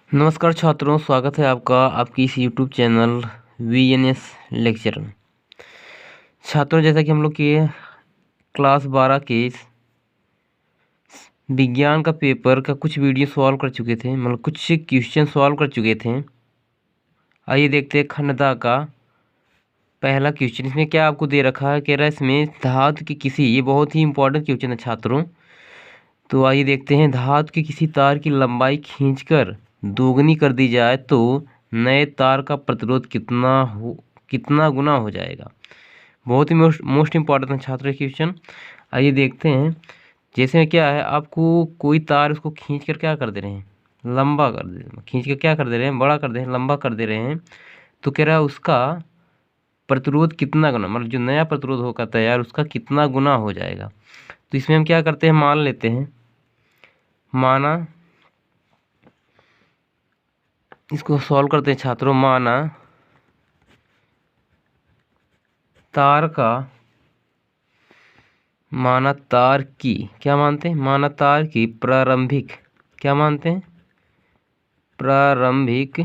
नमस्कार छात्रों, स्वागत है आपका आपकी इस यूट्यूब चैनल VNS लेक्चर में। छात्रों, जैसा कि हम लोग के क्लास 12 के विज्ञान का पेपर का कुछ वीडियो सॉल्व कर चुके थे, मतलब कुछ क्वेश्चन सॉल्व कर चुके थे। आइए देखते हैं खंडता का पहला क्वेश्चन। इसमें क्या आपको दे रखा है, कह रहा है इसमें धातु की किसी, ये बहुत ही इंपॉर्टेंट क्वेश्चन है छात्रों। तो आइए देखते हैं, धातु की किसी तार की लंबाई खींचकर दोगुनी कर दी जाए तो नए तार का प्रतिरोध कितना गुना हो जाएगा। बहुत ही मोस्ट इम्पॉर्टेंट है छात्रों क्वेश्चन। आइए देखते हैं। जैसे क्या है, आपको कोई तार उसको खींच कर क्या कर दे रहे हैं, लंबा कर दे रहे हैं, खींच कर क्या कर दे रहे हैं, बड़ा कर दे रहे हैं, लंबा कर दे रहे हैं। तो कह रहा है उसका प्रतिरोध कितना गुना, मतलब जो नया प्रतिरोध होगा तैयार उसका कितना गुना हो जाएगा। तो इसमें हम क्या करते हैं, मान लेते हैं, माना, इसको सॉल्व करते हैं छात्रों। माना तार की क्या मानते हैं, माना तार की प्रारंभिक क्या मानते हैं, प्रारंभिक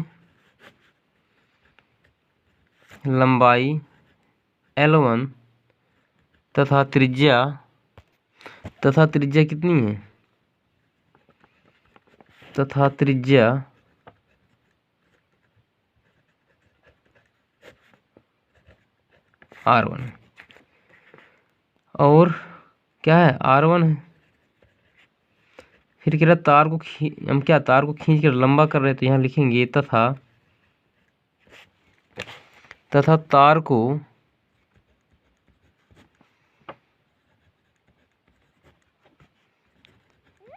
लंबाई L1 तथा त्रिज्या कितनी है, तथा त्रिज्या R1 और क्या है, R1 है। फिर कह रहा तार को हम क्या तार को खींच कर लंबा कर रहे हैं, तो यहाँ लिखेंगे तथा तार को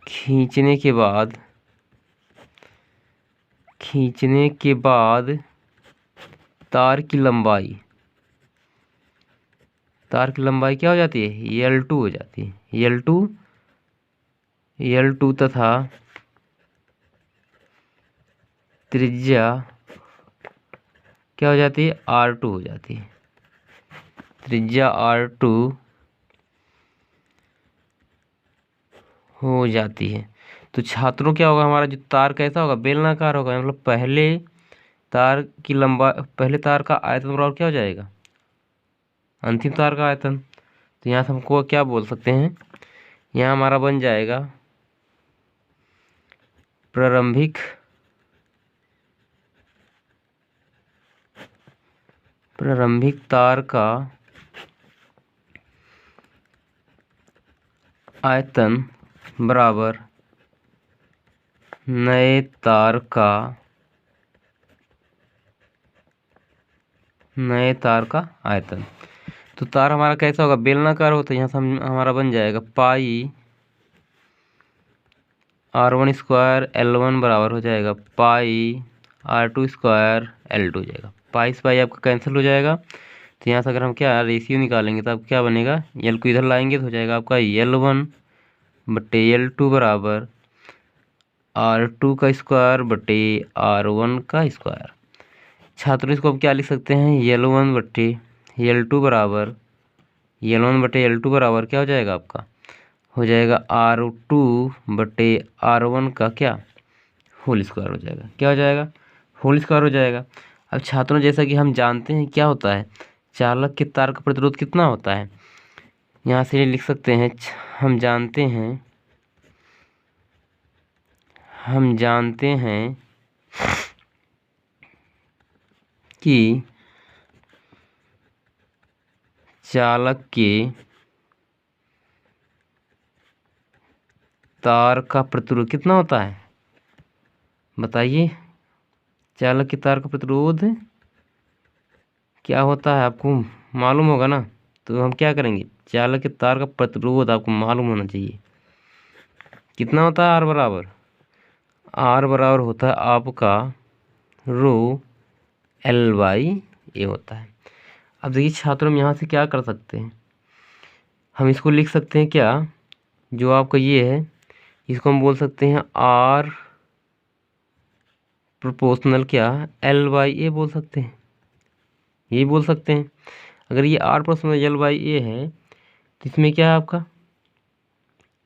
खींचने के बाद तार की लंबाई क्या हो जाती है, L2 हो जाती है। L2 तथा त्रिज्या क्या हो जाती है, R2 हो जाती है। त्रिज्या R2 हो जाती है। तो छात्रों क्या होगा, हमारा जो तार कैसा होगा, बेलनाकार होगा। मतलब पहले तार का आयतन बराबर क्या हो जाएगा, अंतिम तार का आयतन। तो यहाँ से हमको क्या बोल सकते हैं, यहाँ हमारा बन जाएगा प्रारंभिक तार का आयतन बराबर नए तार का आयतन। तो तार हमारा कैसा होगा, बेलनाकार होता है। यहाँ से हमारा बन जाएगा पाई R1 स्क्वायर L1 बराबर हो जाएगा पाई R2 स्क्वायर L2 हो जाएगा। पाई से पाई आपका कैंसिल हो जाएगा। तो यहाँ से अगर हम क्या रेशियो निकालेंगे तो आप क्या बनेगा, L को इधर लाएंगे तो हो जाएगा आपका L1 बटे L2 बराबर R2 का स्क्वायर बटे R1 का स्क्वायर। छात्रों इसको आप क्या लिख सकते हैं, L1 बटे L2 बराबर क्या हो जाएगा आपका, हो जाएगा R2 बटे R1 का क्या होल स्क्वायर हो जाएगा। क्या हो जाएगा, होल स्क्वायर हो जाएगा। अब छात्रों जैसा कि हम जानते हैं क्या होता है, चालक के तार का प्रतिरोध कितना होता है, यहाँ से लिख सकते हैं, हम जानते हैं कि चालक के तार का प्रतिरोध कितना होता है, बताइए। चालक के तार का प्रतिरोध क्या होता है, आपको मालूम होगा ना। तो हम क्या करेंगे, चालक के तार का प्रतिरोध आपको मालूम होना चाहिए। कितना होता है, R बराबर होता है आपका ρL/A होता है। अब देखिए छात्रों, हम यहाँ से क्या कर सकते हैं, हम इसको लिख सकते हैं क्या, जो आपका ये है इसको हम बोल सकते हैं R प्रोपोर्शनल क्या L/A बोल सकते हैं, ये बोल सकते हैं। अगर ये R प्रोपोर्शनल L/A है तो इसमें क्या है आपका,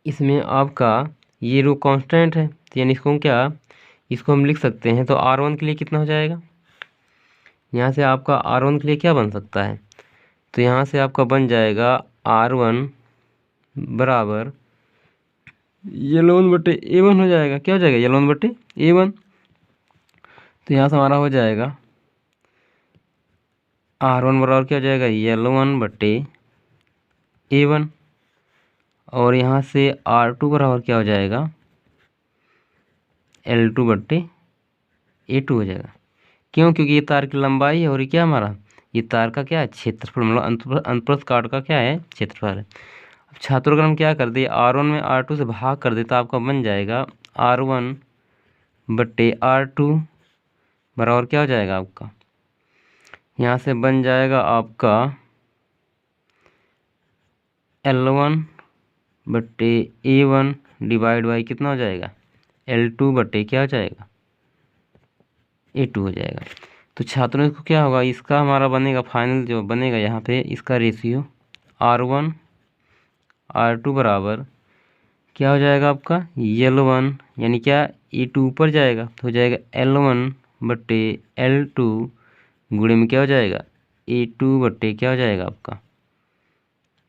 इसमें आपका ये रो कांस्टेंट है, तो यानी इसको हम क्या इसको हम लिख सकते हैं। तो R1 के लिए कितना हो जाएगा, यहाँ से आपका R1 के लिए क्या बन सकता है, तो यहाँ से आपका बन जाएगा R1 बराबर L1/A1 हो जाएगा। क्या हो जाएगा, L1/A1। तो यहाँ से हमारा हो जाएगा R1 बराबर क्या हो जाएगा, L1/A1। और यहाँ से R2 बराबर क्या हो जाएगा, L2/A2 हो जाएगा। क्यों, क्योंकि ये तार की लंबाई है और ये क्या हमारा, ये तार का क्या है, क्षेत्रफल, मतलब अंतप्रस्थ काट का क्या है, क्षेत्रफल है। अब छात्रों अगर हम क्या कर दे, R1 में R2 से भाग कर दे तो आपका बन जाएगा R1/R2 बराबर क्या हो जाएगा आपका, यहाँ से बन जाएगा आपका L1/A1 डिवाइड बाई कितना हो जाएगा, L2 क्या हो जाएगा, A2 हो जाएगा। तो छात्रों को क्या होगा, इसका हमारा बनेगा फाइनल जो बनेगा यहाँ पे, इसका रेशियो R1/R2 बराबर क्या हो जाएगा आपका, L1, यानी क्या, A2 ऊपर जाएगा तो हो जाएगा L1/L2 गुणे में क्या हो जाएगा, A2 क्या हो जाएगा आपका,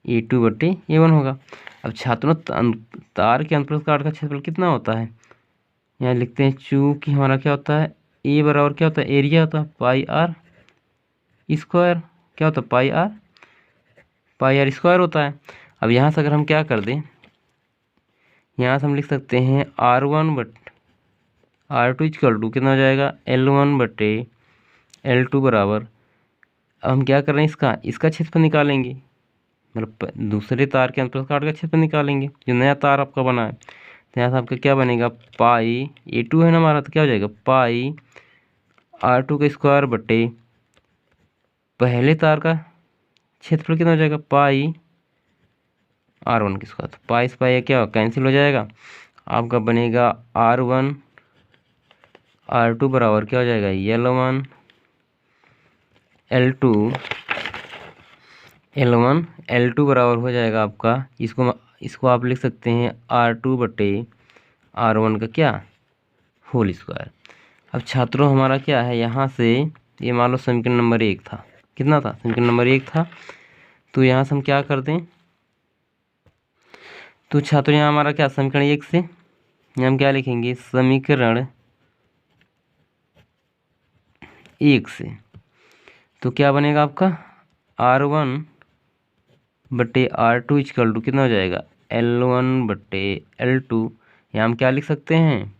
A2/A1 होगा। अब छात्रों तार के अंतप्रस्थ काट का क्षेत्रफल कितना होता है, यहाँ लिखते हैं, चूंकि हमारा क्या होता है, ए बराबर क्या होता है, एरिया होता है πr स्क्वायर, क्या होता है, πr स्क्वायर होता है। अब यहाँ से अगर हम क्या कर दें, यहाँ से हम लिख सकते हैं R1/R2 इक्वल टू कितना हो जाएगा, L1/L2 बराबर, अब हम क्या कर रहे हैं, इसका क्षेत्रफल निकालेंगे, मतलब दूसरे तार के अंतप्रस्थ काट का क्षेत्रफल निकालेंगे, जो नया तार आपका बना है। तो यहाँ से आपका क्या बनेगा, पाई A2 है ना हमारा, तो क्या हो जाएगा, पाई R2 का स्क्वायर बटे पहले तार का क्षेत्रफल कितना हो जाएगा, पाई R1 का स्क्वायर। तो पाई से पाई क्या कैंसिल हो जाएगा, आपका बनेगा R1/R2 बराबर क्या हो जाएगा, L1/L2 बराबर हो जाएगा आपका, इसको आप लिख सकते हैं R2/R1 का क्या, होल स्क्वायर। अब छात्रों हमारा क्या है, यहाँ से ये मान लो समीकरण नंबर 1 था, कितना था, समीकरण नंबर 1 था। तो यहाँ से हम क्या कर दें, तो छात्रों यहाँ हमारा क्या, समीकरण 1 से यहाँ हम क्या लिखेंगे, समीकरण 1 से तो क्या बनेगा आपका, R1/R2 इक्वल टू कितना हो जाएगा, L1/L2। यहाँ हम क्या लिख सकते हैं,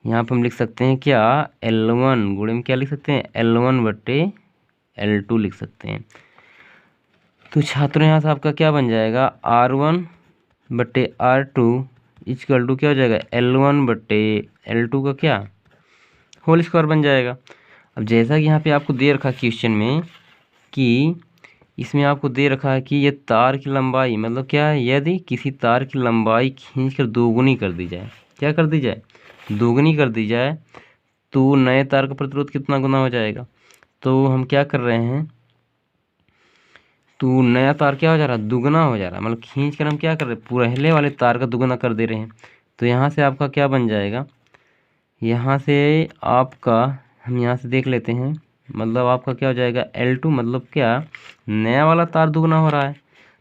यहाँ पर हम लिख सकते हैं क्या, L1 गुणे में क्या लिख सकते हैं, L1/L2 लिख सकते हैं। तो छात्रों यहाँ से आपका क्या बन जाएगा, R1/R2 इक्वल टू क्या हो जाएगा, L1/L2 का क्या, होल स्क्वायर बन जाएगा। अब जैसा कि यहाँ पे आपको दे रखा क्वेश्चन में कि इसमें आपको दे रखा है कि ये तार की लंबाई, मतलब क्या है, यदि किसी तार की लंबाई खींचकर दोगुनी कर दी जाए, क्या कर दी जाए, दोगुनी कर दी जाए, तो नए तार का प्रतिरोध कितना गुना हो जाएगा। तो हम क्या कर रहे हैं, तो नया तार क्या हो जा रहा है, दुगना हो जा रहा है, मतलब खींच कर हम क्या कर रहे हैं, पहले वाले तार का दुगना कर दे रहे हैं। तो यहाँ से आपका क्या बन जाएगा, यहाँ से आपका हम यहाँ से देख लेते हैं, मतलब आपका क्या हो जाएगा, L2, मतलब क्या, नया वाला तार दुगना हो रहा है,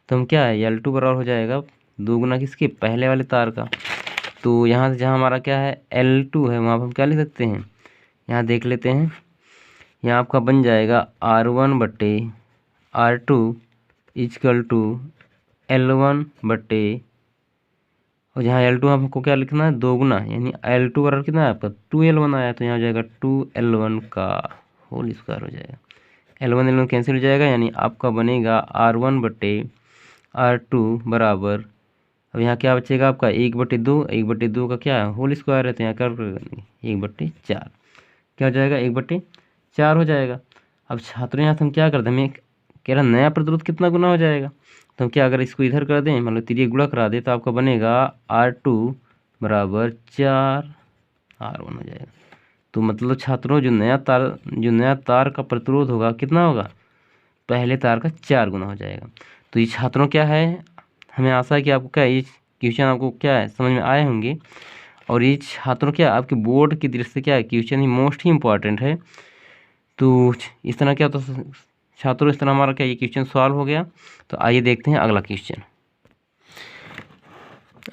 तो हम क्या है, L2 बराबर हो जाएगा दुगना किसके, पहले वाले तार का। तो यहाँ से जहाँ हमारा क्या है, L2 है, वहाँ पर हम क्या लिख सकते हैं, यहाँ देख लेते हैं, यहाँ आपका बन जाएगा R1/R2 इक्वल टू L1/ और जहाँ L2 आपको क्या लिखना है, दोगुना, यानी L2 बराबर कितना है आपका, 2L1 आया, तो यहाँ हो जाएगा 2L1 का होल स्क्वायर हो जाएगा, L1 कैंसिल हो जाएगा, यानी आपका बनेगा R1/R2 बराबर, अब यहाँ क्या बचेगा आपका, 1/2, 1/2 का क्या है, होल स्क्वायर है, तो यहाँ कर 1/4 क्या हो जाएगा, 1/4 हो जाएगा। अब छात्रों यहाँ से हम क्या करते हैं, हमें कह रहा नया प्रतिरोध कितना गुना हो जाएगा, तो हम क्या, अगर इसको इधर कर दें, मतलब तिरिय गुणा करा दें, तो आपका बनेगा R2 बराबर 4R1 हो जाएगा। तो मतलब छात्रों जो नया तार का प्रतिरोध होगा कितना होगा, पहले तार का 4 गुना हो जाएगा। तो ये छात्रों क्या है, हमें आशा है कि आपको क्या, ये क्वेश्चन आपको क्या है, समझ में आए होंगे। और ये छात्रों क्या आपके बोर्ड की दृष्टि से क्या क्वेश्चन ही मोस्ट ही इम्पॉर्टेंट है। तो इस तरह क्या होता है छात्रों, इस तरह हमारा क्या ये क्वेश्चन सॉल्व हो गया। तो आइए देखते हैं अगला क्वेश्चन।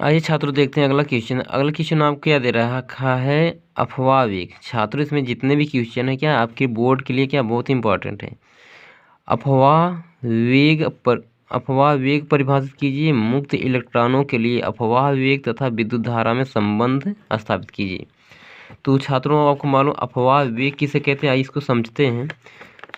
आइए छात्रों देखते हैं अगला क्वेश्चन। अगला क्वेश्चन आपको क्या दे रहा है, अफवाह वेग। छात्रों इसमें जितने भी क्वेश्चन है क्या आपके बोर्ड के लिए क्या बहुत इंपॉर्टेंट है। अफवाह वेग परिभाषित कीजिए। मुक्त इलेक्ट्रॉनों के लिए अफवाह वेग तथा विद्युत धारा में संबंध स्थापित कीजिए। तो छात्रों आपको मालूम अफवाह वेग किसे कहते हैं, आइए इसको समझते हैं।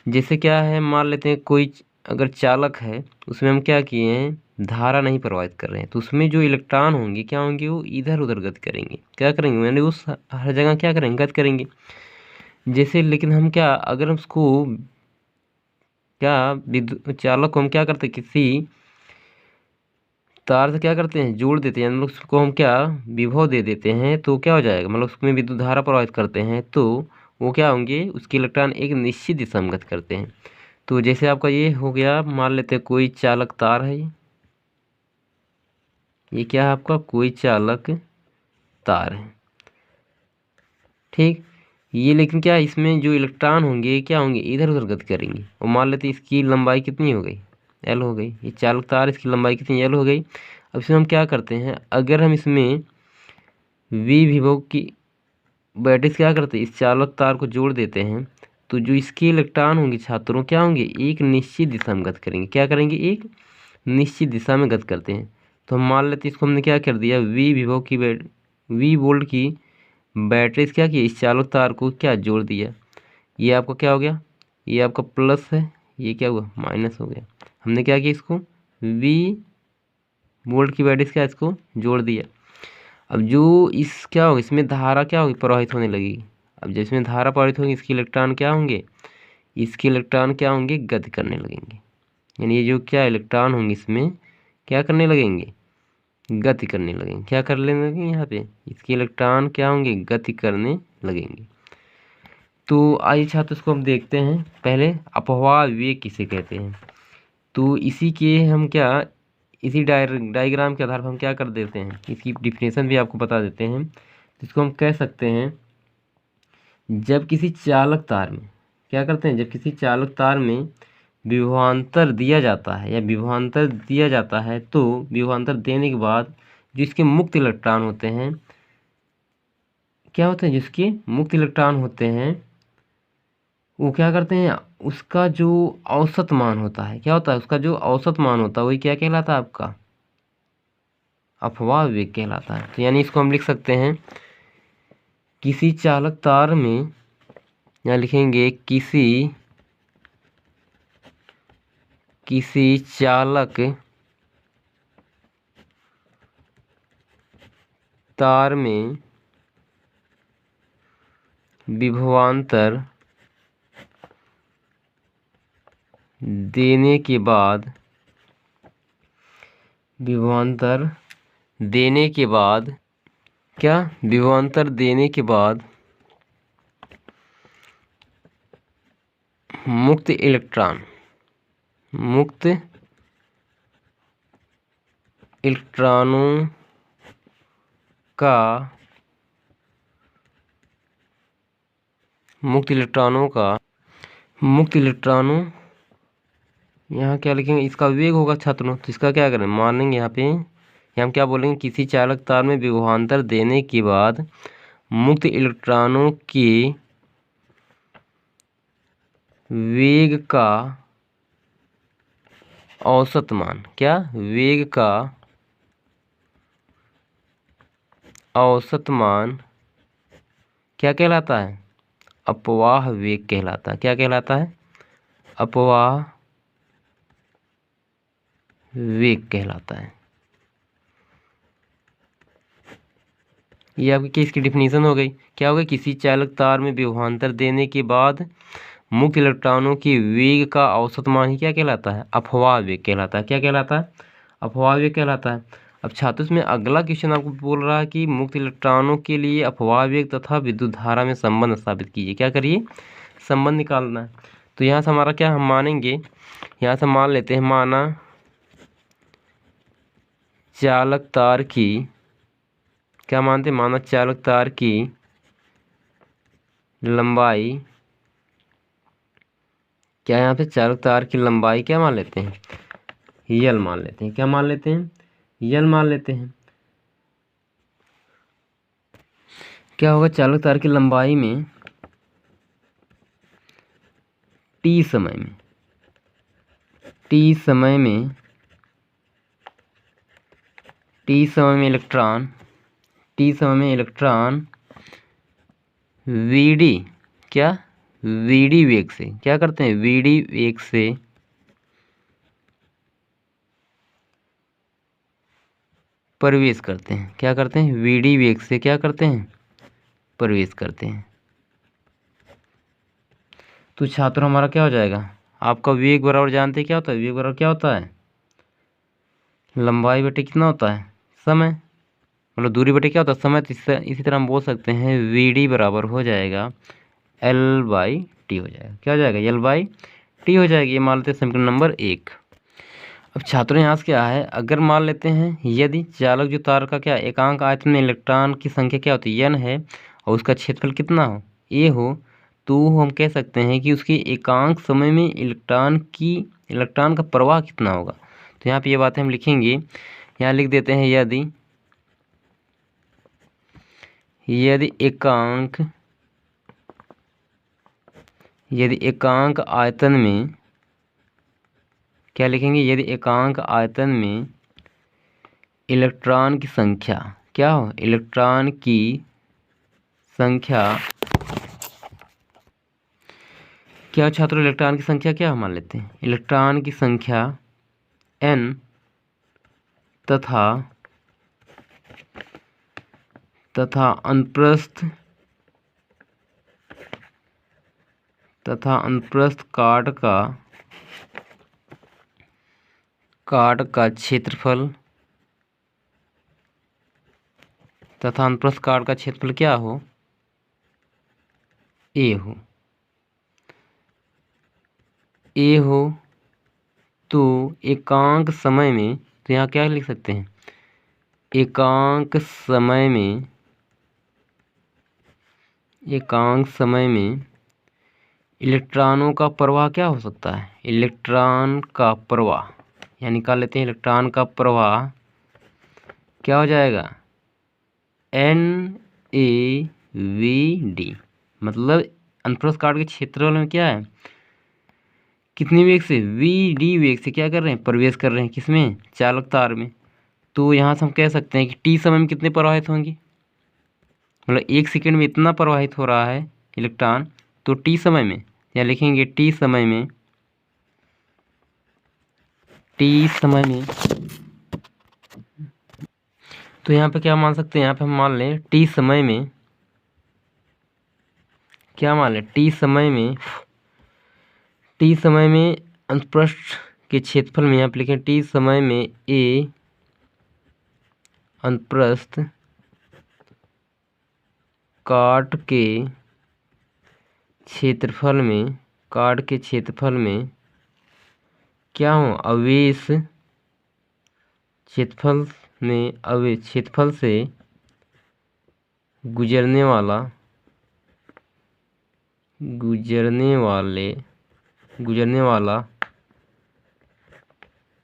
जैसे क्या है, मान लेते हैं कोई अगर चालक है, उसमें हम क्या किए हैं, धारा नहीं प्रवाहित कर रहे हैं, तो उसमें जो इलेक्ट्रॉन होंगे क्या होंगे, वो इधर उधर गति करेंगे। क्या करेंगे, मैंने उस हर जगह क्या करेंगे, गति करेंगे। जैसे लेकिन हम क्या अगर उसको क्या विद्युत चालक को हम क्या करते, किसी तार से क्या करते हैं, जोड़ देते हैं, मतलब उसको हम क्या विभव दे देते हैं, तो क्या हो जाएगा, मतलब उसमें विद्युत धारा प्रवाहित करते हैं, तो वो क्या होंगे, उसके इलेक्ट्रॉन एक निश्चित दिशा में गति करते हैं। तो जैसे आपका ये हो गया, मान लेते हैं कोई चालक तार है, ये क्या है आपका कोई चालक तार है, ठीक। ये लेकिन क्या इसमें जो इलेक्ट्रॉन होंगे क्या होंगे, इधर उधर गति करेंगे। और मान लेते हैं इसकी लंबाई कितनी हो गई, एल हो गई। ये चालक तार इसकी लंबाई कितनी, एल हो गई। अब इसमें हम क्या करते हैं, अगर हम इसमें वी विभव की बैटरी से क्या करते हैं, इस चालक तार को जोड़ देते हैं, तो जो इसके इलेक्ट्रॉन होंगे छात्रों क्या होंगे, एक निश्चित दिशा में गति करेंगे। क्या करेंगे, एक निश्चित दिशा में गति करते हैं। तो हम मान लेते हैं इसको हमने क्या कर दिया, वी वोल्ट की बैटरी से क्या किया, इस चालक तार को क्या जोड़ दिया। ये आपका क्या हो गया, ये आपका प्लस है, ये क्या हुआ माइनस हो गया। हमने क्या किया, इसको वी वोल्ट की बैटरी से क्या इसको जोड़ दिया। अब जो इस क्या होगा, इसमें धारा क्या होगी, प्रवाहित होने लगेगी। अब जिसमें धारा प्रवाहित होगी, इसके इलेक्ट्रॉन क्या होंगे, इसके इलेक्ट्रॉन क्या होंगे, गति करने लगेंगे। यानी ये जो क्या इलेक्ट्रॉन होंगे इसमें क्या करने लगेंगे, गति करने लगेंगे। क्या करने लगेंगे, यहाँ पे इसके इलेक्ट्रॉन क्या होंगे, गति करने लगेंगे। तो आइए छात्र इसको हम देखते हैं। पहले अपवाह वेग किसे कहते हैं, तो इसी के हम क्या इसी डायग्राम के आधार पर हम क्या कर देते हैं, इसकी डिफिनेशन भी आपको बता देते हैं। जिसको हम कह सकते हैं, जब किसी चालक तार में क्या करते हैं, जब किसी चालक तार में विभवांतर दिया जाता है या विभवांतर दिया जाता है, तो विभवांतर देने के बाद जो इसके मुक्त इलेक्ट्रॉन होते हैं, क्या होते हैं, जिसके मुक्त इलेक्ट्रॉन होते हैं, वो क्या करते हैं, उसका जो औसत मान होता है, क्या होता है, उसका जो औसत मान होता है वही क्या कहलाता है, आपका अपवाह वेग कहलाता है। तो यानी इसको हम लिख सकते हैं, किसी चालक तार में, या लिखेंगे किसी चालक तार में विभवांतर देने के बाद क्या विभवांतर देने के बाद मुक्त इलेक्ट्रॉनों यहाँ क्या लिखेंगे, इसका वेग होगा छात्रों। तो इसका क्या करें, मानेंगे यहाँ पे हम क्या बोलेंगे, किसी चालक तार में विभवांतर देने के बाद मुक्त इलेक्ट्रॉनों के वेग का औसत मान, क्या वेग का औसत मान क्या कहलाता है, अपवाह वेग कहलाता है। क्या कहलाता है, अपवाह वेग कहलाता है। ये आपकी केस की डिफिनीशन हो गई। क्या हो गई, किसी चालक तार में विभवांतर देने के बाद मुक्त इलेक्ट्रॉनों के वेग का औसत मान ही क्या कहलाता है, अपवाह वेग कहलाता है। क्या कहलाता है, अपवाह वेग कहलाता है। अब छात्र इसमें अगला क्वेश्चन आपको बोल रहा है कि मुक्त इलेक्ट्रॉनों के लिए अपवाह वेग तथा विद्युत धारा में संबंध स्थापित कीजिए। क्या करिए, संबंध निकालना है। तो यहाँ से हमारा क्या हम मानेंगे, यहाँ से मान लेते हैं, माना चालक तार की क्या मानते हैं, माना चालक तार की लंबाई, क्या यहाँ पे चालक तार की लंबाई क्या मान लेते हैं, यल मान लेते हैं। क्या मान लेते हैं, यल मान लेते हैं। क्या होगा, चालक तार की लंबाई में टी समय में, टी समय में, टी समय में इलेक्ट्रॉन, टी समय में इलेक्ट्रॉन वीडी, क्या वीडी वेग से क्या करते हैं, वीडी वेग से प्रवेश करते हैं। क्या करते हैं, वीडी वेग से क्या करते हैं, प्रवेश करते हैं। तो छात्रों हमारा क्या हो जाएगा, आपका वेग बराबर जानते हैं क्या होता है, वेग बराबर क्या होता है, लंबाई बटे कितना होता है, समय, मतलब दूरी बटे क्या होता है, समय। तो इसी तरह हम बोल सकते हैं वी डी बराबर हो जाएगा एल बाई टी हो जाएगा। क्या हो जाएगा, एल बाई टी हो जाएगी। ये मान लेते हैं समीकरण नंबर 1। अब छात्रों यहाँ से क्या है, अगर मान लेते हैं यदि चालक जो तार का क्या एकांक आयतन में इलेक्ट्रॉन की संख्या क्या होती है, n है, और उसका क्षेत्रफल कितना हो, a हो, तो हम कह सकते हैं कि उसके एकांक समय में इलेक्ट्रॉन का प्रवाह कितना होगा। तो यहाँ पे ये बातें हम लिखेंगे, यहाँ लिख देते हैं यदि एकांक आयतन में, क्या लिखेंगे, यदि एकांक आयतन में इलेक्ट्रॉन की संख्या क्या हो, इलेक्ट्रॉन की संख्या क्या, छात्रों इलेक्ट्रॉन की संख्या क्या मान लेते हैं, इलेक्ट्रॉन की संख्या n तथा अनुप्रस्थ काट का क्षेत्रफल तथा अनुप्रस्थ काट का क्षेत्रफल क्या हो, ए हो, तो एकांक समय में, तो यहाँ क्या लिख सकते हैं, एकांक समय में इलेक्ट्रॉनों का प्रवाह क्या हो सकता है, इलेक्ट्रॉन का प्रवाह, यहाँ निकाल लेते हैं, इलेक्ट्रॉन का प्रवाह क्या हो जाएगा, NaVd, मतलब अनुप्रस्थ काट के क्षेत्रफल में क्या है, कितनी वेग से, Vd वेग से क्या कर रहे हैं, प्रवेश कर रहे हैं, किसमें, चालक तार में। तो यहाँ से हम कह सकते हैं कि टी समय में कितने प्रवाहित होंगे, मतलब 1 सेकंड में इतना प्रवाहित हो रहा है इलेक्ट्रॉन, तो टी समय में, या लिखेंगे टी समय में, तो यहाँ पे क्या मान सकते हैं, यहाँ पे हम मान लें टी समय में, क्या मान लें, टी समय में अनुप्रस्थ के क्षेत्रफल में, यहाँ पे लिखें टी समय में ए अनुप्रस्थ काट के क्षेत्रफल में क्या हो, आवेश क्षेत्रफल से गुजरने वाला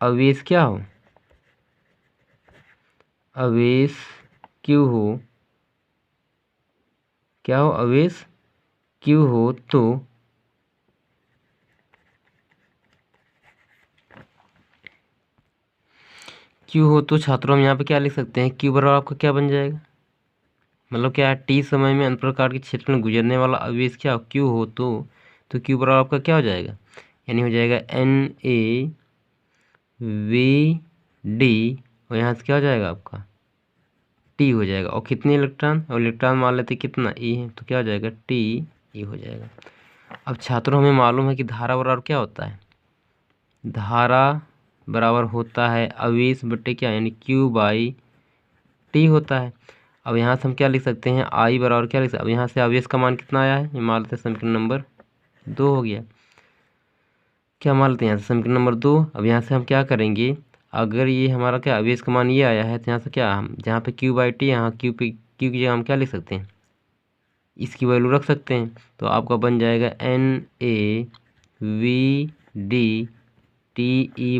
आवेश क्या हो, आवेश क्यू हो, क्या हो, आवेश क्यू हो, तो छात्रों हम यहाँ पे क्या लिख सकते हैं, क्यू बराबर आपका क्या बन जाएगा, मतलब क्या है, टी समय में अनुप्रस्थ काट के क्षेत्र में गुजरने वाला आवेश क्या क्यू हो, तो क्यू बराबर आपका क्या हो जाएगा, यानी हो जाएगा NaVd, और यहाँ से क्या हो जाएगा आपका टी हो जाएगा, और कितने इलेक्ट्रॉन, और इलेक्ट्रॉन मान लेते कितना ए है, तो क्या हो जाएगा टी ए हो जाएगा। अब छात्रों हमें मालूम है कि धारा बराबर क्या होता है, धारा बराबर होता है आवेश बटे क्या, यानी क्यू बाई टी होता है। अब यहाँ से हम क्या लिख सकते हैं, आई बराबर क्या लिख सकते हैं, अब यहाँ से आवेश का मान कितना आया है, ये मान लेते हैं समीकरण नंबर 2 हो गया। क्या मान लेते हैं यहाँ से समीकरण नंबर 2। अब यहाँ से हम क्या करेंगे, अगर ये हमारा क्या आवेश का मान ये आया है, तो यहाँ से क्या हम जहाँ पे Q/T, यहाँ Q पे Q की जगह हम क्या लिख सकते हैं, इसकी वैल्यू रख सकते हैं। तो आपका बन जाएगा NaVdTe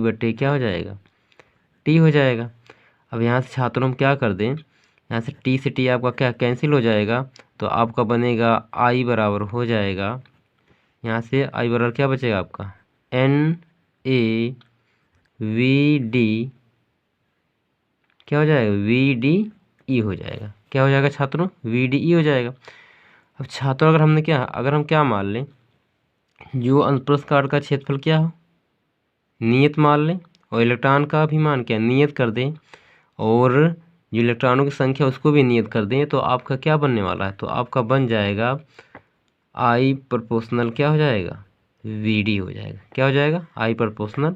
बटे क्या हो जाएगा, T हो जाएगा। अब यहाँ से छात्रों हम क्या कर दें, यहाँ से T से T आपका क्या कैंसिल हो जाएगा, तो आपका बनेगा I बराबर हो जाएगा, यहाँ से I बराबर क्या बचेगा आपका, NaVd क्या हो जाएगा, VdE हो जाएगा। क्या हो जाएगा छात्रों, VdE हो जाएगा। अब छात्रों अगर हम क्या मान लें, जो अनुप्रस्थ काट का क्षेत्रफल क्या हो, नियत मान लें, और इलेक्ट्रॉन का भी मान क्या नियत कर दें, और जो इलेक्ट्रॉनों की संख्या उसको भी नियत कर दें, तो आपका क्या बनने वाला है, तो आपका बन जाएगा I प्रोपोर्शनल क्या हो जाएगा, VD हो जाएगा। क्या हो जाएगा, I प्रोपोर्शनल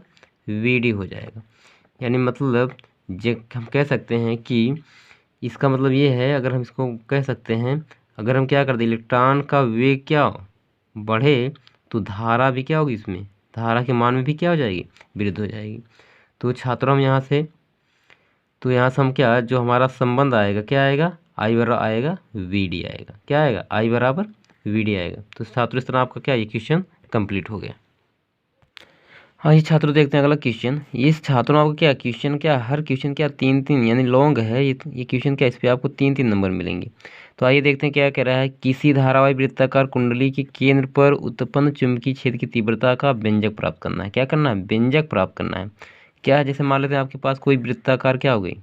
VD हो जाएगा। यानी मतलब हम कह सकते हैं कि इसका मतलब ये है, अगर हम इसको कह सकते हैं, अगर हम क्या कर दें, इलेक्ट्रॉन का वेग क्या बढ़े, तो धारा भी क्या होगी, इसमें धारा के मान में भी क्या हो जाएगी, वृद्धि हो जाएगी। तो छात्रों हम यहाँ से हम क्या, जो हमारा संबंध आएगा क्या आएगा, I बराबर आएगा VD आएगा। क्या आएगा, I बराबर VD आएगा। तो छात्रों इस तरह आपका क्या ये क्वेश्चन कंप्लीट हो गया। हाँ ये छात्रों देखते हैं अगला क्वेश्चन। ये छात्रों आपको क्या क्वेश्चन, क्या हर क्वेश्चन क्या 3-3 यानी लॉन्ग है ये क्वेश्चन क्या, इस पर आपको 3-3 नंबर मिलेंगे। तो आइए देखते हैं क्या कह रहा है। किसी धारावाही वृत्ताकार कुंडली के केंद्र पर उत्पन्न चुंबकीय क्षेत्र की तीव्रता का व्यंजक प्राप्त करना है। क्या करना है, व्यंजक प्राप्त करना है। क्या है, जैसे मान लेते हैं आपके पास कोई वृत्ताकार क्या हो गई,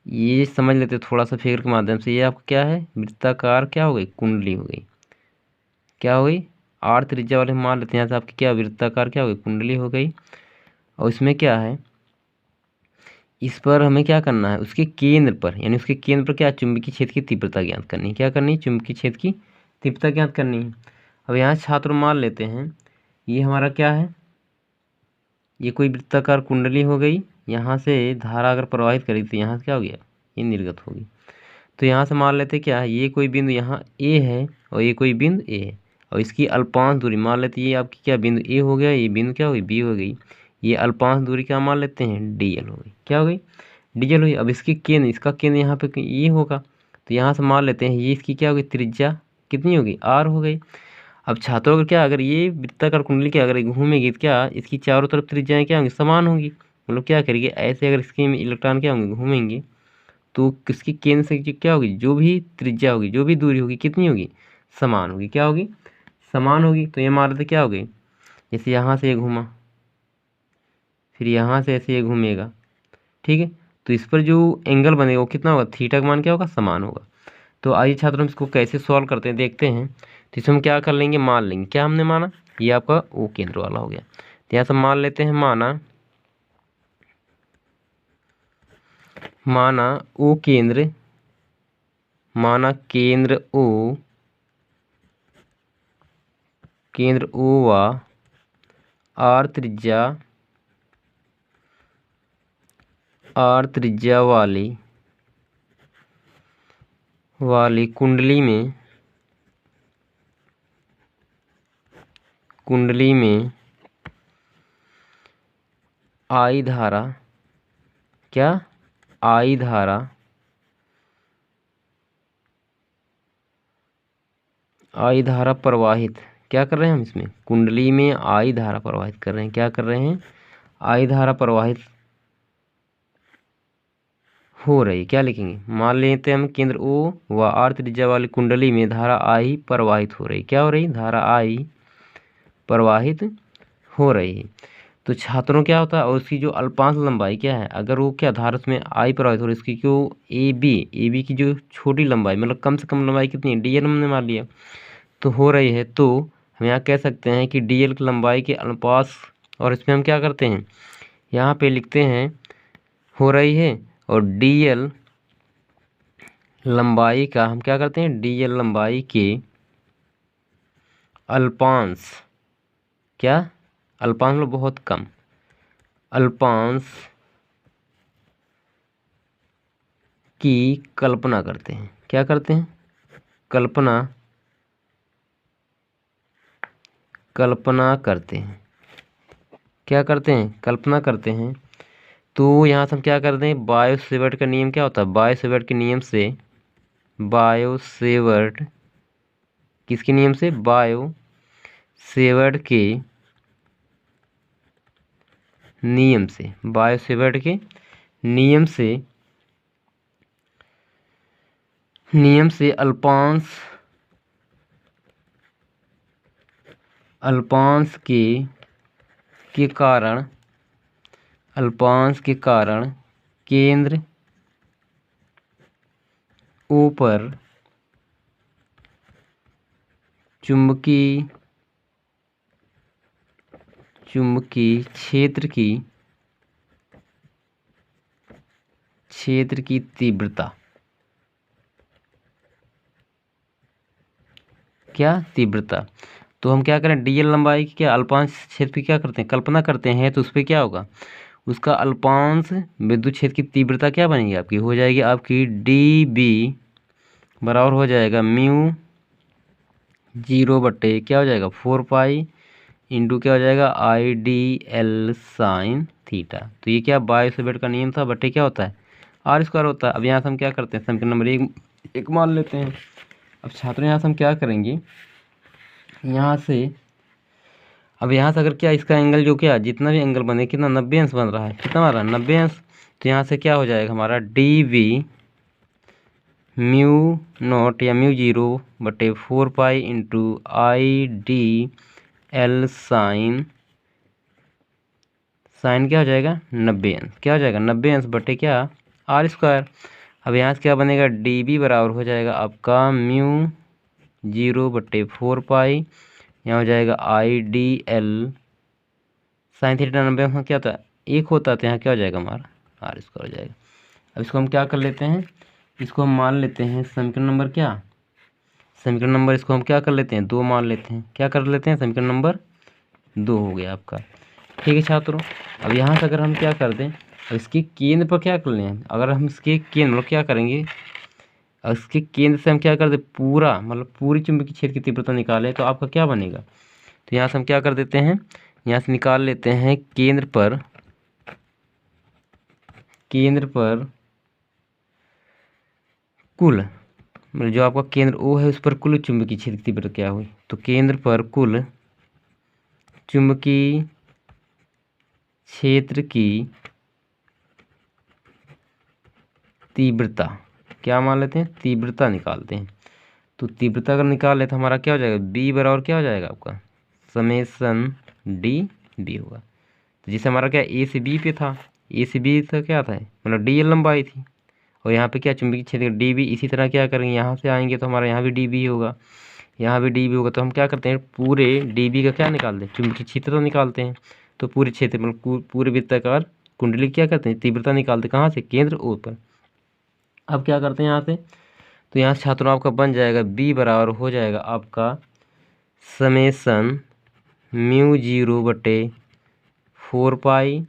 ये समझ लेते हैं थोड़ा सा फिगर के माध्यम से। ये आपका क्या है, वृत्ताकार क्या हो गई, कुंडली हो गई। क्या हो गई, R त्रिज्या वाले हम मान लेते हैं, यहाँ से आपकी क्या वृत्ताकार क्या हो गई, कुंडली हो गई। और इसमें क्या है, इस पर हमें क्या करना है, उसके केंद्र पर, यानी उसके केंद्र पर क्या, चुंबकीय क्षेत्र की तीव्रता ज्ञात करनी है। क्या करनी है, चुंबकीय क्षेत्र की तीव्रता ज्ञात करनी है। अब यहाँ छात्र मान लेते हैं, ये हमारा क्या है, ये कोई वृत्ताकार कुंडली हो गई। यहाँ से धारा अगर प्रवाहित करी तो यहाँ से क्या हो गया, ये निर्गत होगी। तो यहाँ से मान लेते क्या है, ये कोई बिंदु यहाँ A है, और ये कोई बिंदु A है, और इसकी अल्पांश दूरी मान लेते, ये आपकी क्या बिंदु A हो गया, ये बिंदु क्या हो गई, B हो गई। ये अल्पांश दूरी क्या मान लेते हैं, DL हो गई। क्या हो गई, DL हुई। अब इसका केंद्र यहाँ पे ये होगा, तो यहाँ से मान लेते हैं ये इसकी क्या होगी, त्रिज्या कितनी होगी, R हो गई। अब छात्रों अगर क्या, अगर ये वृत्ताकार कुंडली क्या अगर घूमेगी तो क्या इसकी चारों तरफ त्रिज्याएं क्या होंगी, समान होंगी। मतलब क्या करेगी, ऐसे अगर इसके इलेक्ट्रॉन क्या होंगे, घूमेंगे, तो किसकी केंद्र से क्या होगी, जो भी त्रिज्या होगी, जो भी दूरी होगी, कितनी होगी, समान होगी। क्या होगी, समान होगी। तो ये मान लेते क्या हो गई, जैसे यहाँ से ये घूमा, फिर यहाँ से ऐसे ये घूमेगा, ठीक है, तो इस पर जो एंगल बनेगा वो कितना होगा, थीटा का मान क्या होगा, समान होगा। तो आइए छात्रों हम इसको कैसे सॉल्व करते हैं देखते हैं। तो इसमें हम क्या कर लेंगे, मान लेंगे, क्या हमने माना, ये आपका O केंद्र वाला हो गया। तो यहाँ से मान लेते हैं, माना O केंद्र, माना केंद्र O, केंद्र O व R त्रिज्या वाली कुंडली में I धारा, क्या I धारा प्रवाहित, क्या कर रहे हैं हम इसमें कुंडली में I धारा प्रवाहित कर रहे हैं। क्या कर रहे हैं, I धारा प्रवाहित हो रही। क्या लिखेंगे, मान लेते हैं हम केंद्र O व R त्रिज्या वाली कुंडली में धारा I प्रवाहित हो रही। क्या हो रही, धारा I प्रवाहित हो रही है। तो छात्रों क्या होता है, और उसकी जो अल्पांश लंबाई क्या है, अगर वो क्या धारा में I प्रवाहित हो रही है, इसकी जो AB की जो छोटी लंबाई, मतलब कम से कम लंबाई कितनी है, DL हमने मान लिया, तो हो रही है। तो हम यहाँ कह सकते हैं कि DL की लंबाई के अनुपात, और इसमें हम क्या करते हैं, यहाँ पे लिखते हैं हो रही है, और DL लंबाई का हम क्या करते हैं, DL लंबाई के अल्पांश, क्या अल्पांश मतलब बहुत कम, अल्पांश की कल्पना करते हैं। क्या करते हैं, कल्पना करते हैं। क्या करते हैं, कल्पना करते हैं। तो यहाँ से हम क्या कर दें, बायो-सेवर्ट का नियम क्या होता है, बायो-सेवर्ट के नियम से, बायो-सेवर्ट किसके नियम से, बायो-सेवर्ट के नियम से, बायो-सेवर्ट के नियम से अल्पांश के कारण केंद्र O पर चुंबकीय क्षेत्र की तीव्रता, तो हम क्या करें, डीएल लंबाई की क्या अल्पांश क्षेत्र की क्या करते हैं, कल्पना करते हैं, तो उस पर क्या होगा, उसका अल्पांश विद्युत क्षेत्र की तीव्रता क्या बनेगी आपकी, हो जाएगी आपकी डी बी बराबर हो जाएगा म्यू 0 बटे क्या हो जाएगा 4 पाई इंटू क्या हो जाएगा I D L sine theta. तो ये क्या बायो-सेवर्ट का नियम था, बटे क्या होता है आर स्क्वायर होता है। अब यहाँ से हम क्या करते हैं, समीकरण नंबर एक मान लेते हैं। अब छात्रों यहाँ से हम क्या करेंगे, यहाँ से अगर क्या इसका एंगल जो क्या जितना भी एंगल बने कितना 90 अंश बन रहा है, कितना बन रहा है 90 अंश। तो यहाँ से क्या हो जाएगा हमारा डी वी म्यू नॉट या म्यू 0 बटे 4 pi into I D L sine क्या हो जाएगा 90 अंश, क्या हो जाएगा 90 अंश बटे क्या आर स्क्वायर। अब यहाँ से क्या बनेगा डी बी बराबर हो जाएगा आपका म्यू 0 बटे 4 पाई, यहाँ हो जाएगा I D L sine theta 90 अंश क्या होता है 1 होता है, तो यहाँ क्या हो जाएगा हमारा आर स्क्वायर हो जाएगा। अब इसको हम क्या कर लेते हैं, इसको हम मान लेते हैं समीकरण नंबर इसको हम क्या कर लेते हैं 2 मान लेते हैं, क्या कर लेते हैं समीकरण नंबर 2 हो गया आपका। ठीक है छात्रों, अब यहाँ से अगर हम क्या कर दें, अब इसके केंद्र पर क्या कर लें, अगर हम इसके केंद्र क्या करेंगे, इसके केंद्र से हम क्या कर दें पूरा मतलब पूरी चुंबकीय क्षेत्र की तीव्रता निकालें तो आपका क्या बनेगा। तो यहाँ से हम क्या कर देते हैं, यहाँ से निकाल लेते हैं केंद्र पर कुल मतलब जो आपका केंद्र O है उस पर कुल चुंबकीय क्षेत्र की तीव्रता क्या हुई। तो केंद्र पर कुल चुंबकीय क्षेत्र की तीव्रता क्या मान लेते हैं, तीव्रता निकालते हैं। तो तीव्रता अगर निकाल ले तो हमारा क्या हो जाएगा B बराबर क्या हो जाएगा आपका समेसन डी बी होगा। तो जैसे हमारा क्या A से B पे था, A से B तक क्या था मतलब डी एल लंबाई थी, और यहाँ पे क्या चुंबकीय क्षेत्र डी बी। इसी तरह क्या करेंगे यहाँ से आएंगे तो हमारा यहाँ भी डी बी होगा, यहाँ भी डी बी होगा। तो हम क्या करते हैं पूरे डी बी का क्या निकालते हैं चुंबकीय क्षेत्र तो निकालते हैं। तो पूरे क्षेत्र मतलब पूरे वृत्ताकार कुंडली क्या करते हैं तीव्रता निकालते कहाँ से केंद्र O पर। अब क्या करते हैं यहाँ से, तो यहाँ छात्रों आपका बन जाएगा B बराबर हो जाएगा आपका समेसन म्यू 0 बटे 4 पाई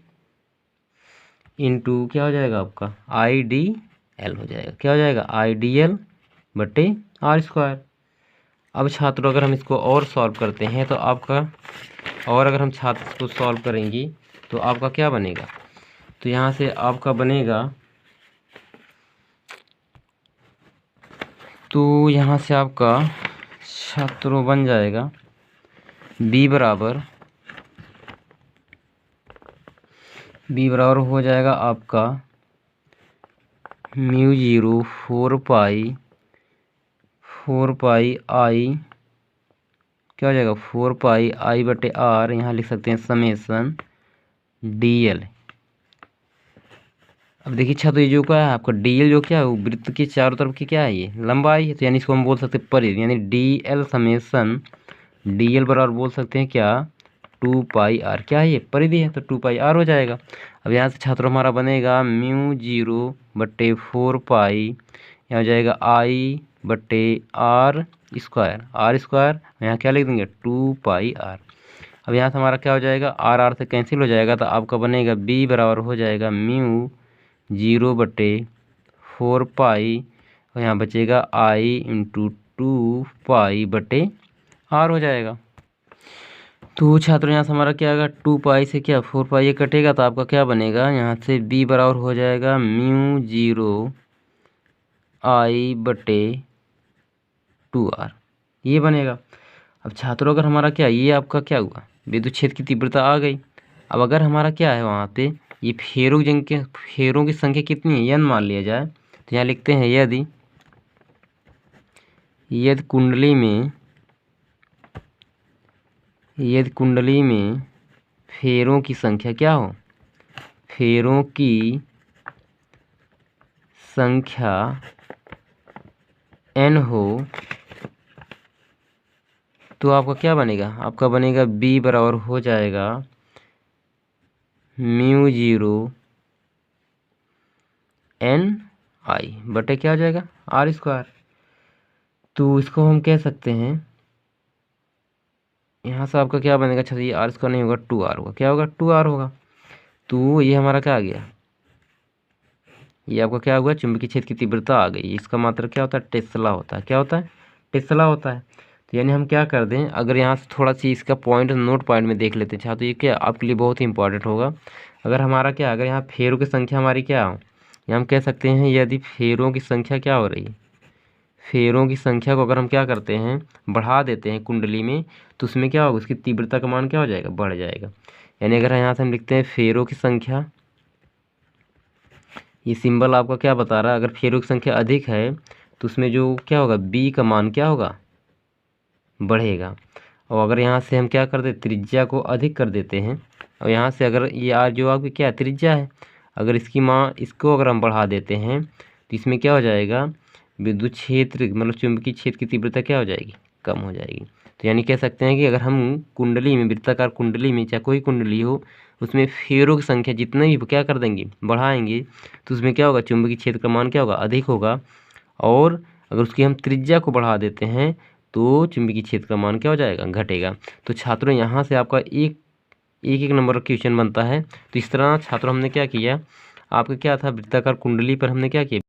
इंटू क्या हो जाएगा आपका आई डी एल हो जाएगा, क्या हो जाएगा आई डी एल बटे आर स्क्वायर। अब छात्रों अगर हम इसको और सॉल्व करते हैं तो आपका और अगर हम छात्र इसको सॉल्व करेंगे तो आपका क्या बनेगा, तो यहाँ से आपका बनेगा, तो यहाँ से आपका छात्रों बन जाएगा B बराबर हो जाएगा आपका म्यू 0 4 पाई आई क्या हो जाएगा 4 पाई आई बटे आर, यहाँ लिख सकते हैं समेसन डी एल। अब देखिए छात्रों ये जो क्या है आपका डी एल जो क्या है वो वृत्त के चारों तरफ की क्या है ये लंबाई है, तो यानी इसको हम बोल सकते हैं परिधि, यानी D L summation D L बराबर बोल सकते हैं क्या 2 पाई आर, क्या है ये परिधि है तो 2 पाई आर हो जाएगा। अब यहाँ से छात्रों हमारा बनेगा म्यू 0 बटे 4 पाई, यहाँ हो जाएगा आई बटे आर स्क्वायर, यहाँ क्या लिख देंगे 2 पाई आर। अब यहाँ से हमारा क्या हो जाएगा आर से कैंसिल हो जाएगा, तो आपका बनेगा B बराबर हो जाएगा म्यू 0 बटे 4 पाई, और यहाँ बचेगा I इंटू 2 पाई बटे आर हो जाएगा। तो छात्रों यहाँ से हमारा क्या आएगा, 2 पाई से क्या 4 पाई ये कटेगा तो आपका क्या बनेगा, यहाँ से b बराबर हो जाएगा म्यू 0 I बटे 2r, ये बनेगा। अब छात्रों अगर हमारा क्या, ये आपका क्या हुआ, विद्युत क्षेत्र की तीव्रता आ गई। अब अगर हमारा क्या है वहाँ पे, ये फेरों की संख्या कितनी है, n मान लिया जाए, तो यहाँ लिखते हैं यदि कुंडली में फेरों की संख्या क्या हो, फेरों की संख्या n हो, तो आपका क्या बनेगा, आपका बनेगा b बराबर हो जाएगा म्यू 0 n I बटे क्या हो जाएगा r²। तो इसको हम कह सकते हैं, यहाँ से आपका क्या बनेगा, अच्छा ये r² नहीं होगा 2r होगा, क्या होगा 2r होगा। तो ये हमारा क्या आ गया, ये आपका क्या हुआ, चुंबकीय क्षेत्र की तीव्रता आ गई। इसका मात्रा क्या होता है, टेस्ला होता है, क्या होता है, टेस्ला होता है। तो यानी हम क्या कर दें, अगर यहाँ से थोड़ा सी इसका पॉइंट नोट पॉइंट में देख लेते हैं, तो ये क्या आपके लिए बहुत ही इंपॉर्टेंट होगा। अगर हमारा क्या, अगर यहाँ फेरों की संख्या हमारी क्या हो, हम कह सकते हैं यदि फेरों की संख्या क्या हो रही, फेरों की संख्या को अगर हम क्या करते हैं, बढ़ा देते हैं कुंडली में, तो उसमें क्या होगा, उसकी तीव्रता का मान क्या हो जाएगा, बढ़ जाएगा। यानी अगर यहाँ से हम लिखते हैं फेरों की संख्या, ये सिंबल आपका क्या बता रहा है, अगर फेरों की संख्या अधिक है तो उसमें जो क्या होगा, b का मान क्या होगा, बढ़ेगा। और अगर यहाँ से हम क्या कर देते, त्रिज्या को अधिक कर देते हैं, और यहाँ से अगर ये r जो आपकी क्या त्रिज्या है, अगर इसको अगर हम बढ़ा देते हैं तो इसमें क्या हो जाएगा, विद्युत क्षेत्र मतलब चुंबकीय क्षेत्र की तीव्रता क्या हो जाएगी, कम हो जाएगी। तो यानी कह सकते हैं कि अगर हम कुंडली में, वृत्ताकार कुंडली में, चाहे कोई कुंडली हो, उसमें फेरों की संख्या जितने भी क्या कर देंगे, बढ़ाएंगे, तो उसमें क्या होगा, चुंबकीय क्षेत्र का मान क्या होगा, अधिक होगा। और अगर उसकी हम त्रिज्या को बढ़ा देते हैं तो चुंबकीय क्षेत्र का मान क्या हो जाएगा, घटेगा। तो छात्रों यहाँ से आपका एक नंबर का क्वेश्चन बनता है। तो इस तरह छात्रों हमने क्या किया, आपका क्या था, वृत्ताकार कुंडली पर हमने क्या किया,